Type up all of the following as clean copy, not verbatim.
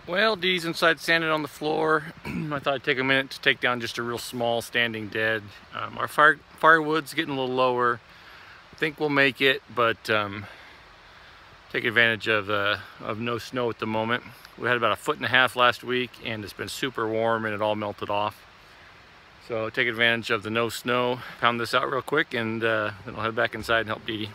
Well, Dee's inside sanded on the floor. I thought I'd take a minute to take down just a real small standing dead. Our firewood's getting a little lower. I think we'll make it, but take advantage of no snow at the moment. We had about 1.5 feet last week, and it's been super warm and it all melted off. So take advantage of the no snow, pound this out real quick, and then I'll head back inside and help Dee.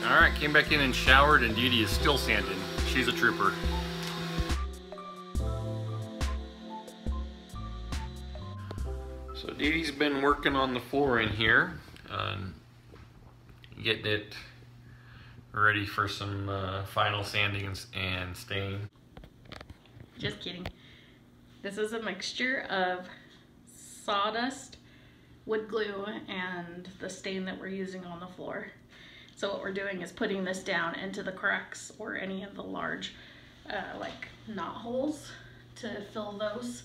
Alright, came back in and showered, and Dee is still sanding. She's a trooper. So Dee's been working on the floor in here, getting it ready for some final sanding and stain. Just kidding. This is a mixture of sawdust, wood glue, and the stain that we're using on the floor. So what we're doing is putting this down into the cracks or any of the large like knot holes to fill those,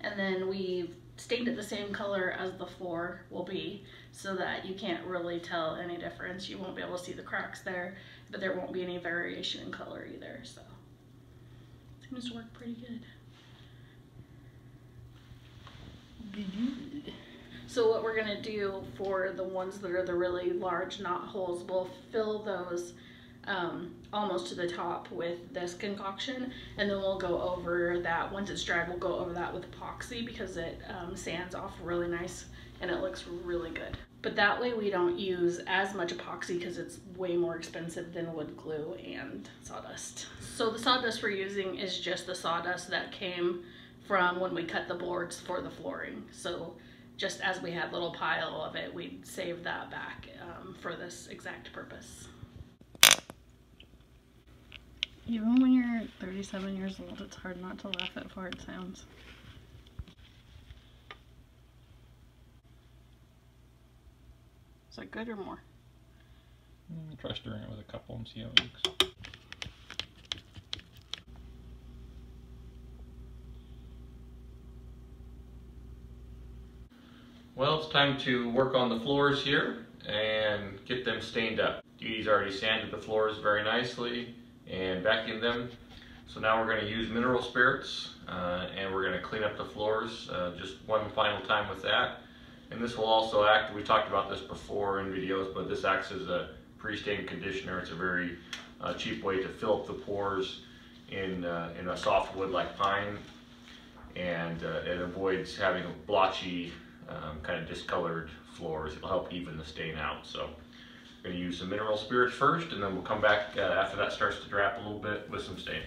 and then we've stained it the same color as the floor will be so that you can't really tell any difference. You won't be able to see the cracks there, but there won't be any variation in color either. So it seems to work pretty good. Good. So what we're gonna do for the ones that are the really large knot holes, we'll fill those almost to the top with this concoction, and then we'll go over that. Once it's dried, we'll go over that with epoxy because it sands off really nice and it looks really good. But that way we don't use as much epoxy because it's way more expensive than wood glue and sawdust. So the sawdust we're using is just the sawdust that came from when we cut the boards for the flooring. So just as we had a little pile of it, we'd save that back for this exact purpose. Even when you're 37 years old, it's hard not to laugh at fart sounds. Is that good or more? Try stirring it with a couple and see how it looks. Well, it's time to work on the floors here and get them stained up. Dee's already sanded the floors very nicely and vacuumed them. So now we're going to use mineral spirits and we're going to clean up the floors just one final time with that. And this will also act, we talked about this before in videos, but this acts as a pre-stain conditioner. It's a very cheap way to fill up the pores in a soft wood like pine, and it avoids having blotchy, kind of discolored floors. It'll help even the stain out. So we're going to use some mineral spirits first, and then we'll come back after that starts to drap a little bit with some stain.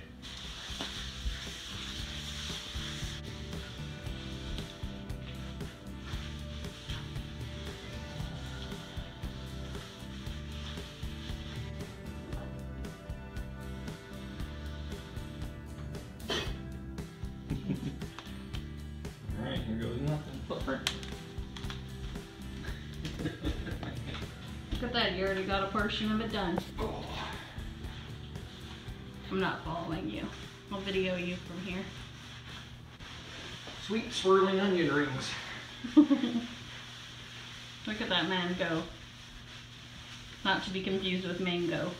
Alright, here goes nothing footprint. Look at that, you already got a portion of it done. Oh. I'm not following you. I'll video you from here. Sweet swirling onion rings. Look at that man go. Not to be confused with mango.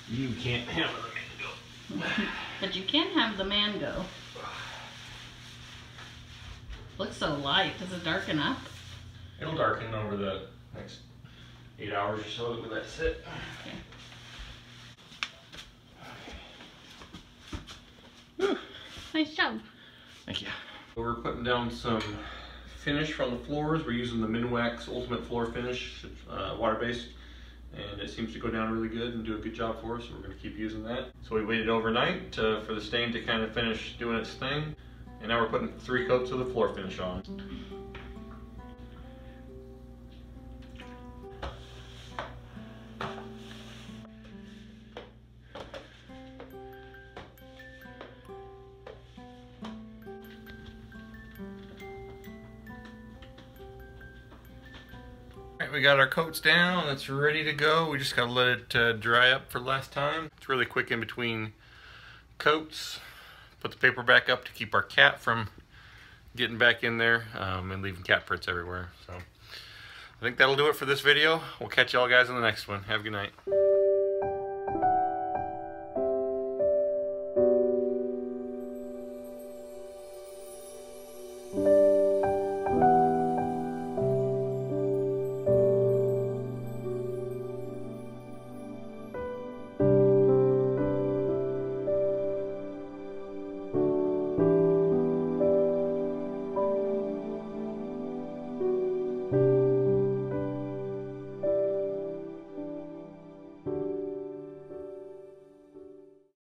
You can't have the mango. But you can have the mango. Looks so light. Does it darken up? It'll darken over the next 8 hours or so that we let it sit. Okay. Nice job. Thank you. We're putting down some finish from the floors. We're using the Minwax Ultimate Floor Finish, water-based, and it seems to go down really good and do a good job for us, so we're going to keep using that. So we waited overnight for the stain to kind of finish doing its thing, and now we're putting 3 coats of the floor finish on. Alright, we got our coats down, it's ready to go. We just gotta let it dry up for last time. It's really quick in between coats. put the paper back up to keep our cat from getting back in there and leaving cat prints everywhere. So I think that'll do it for this video. We'll catch y'all guys in the next one. Have a good night.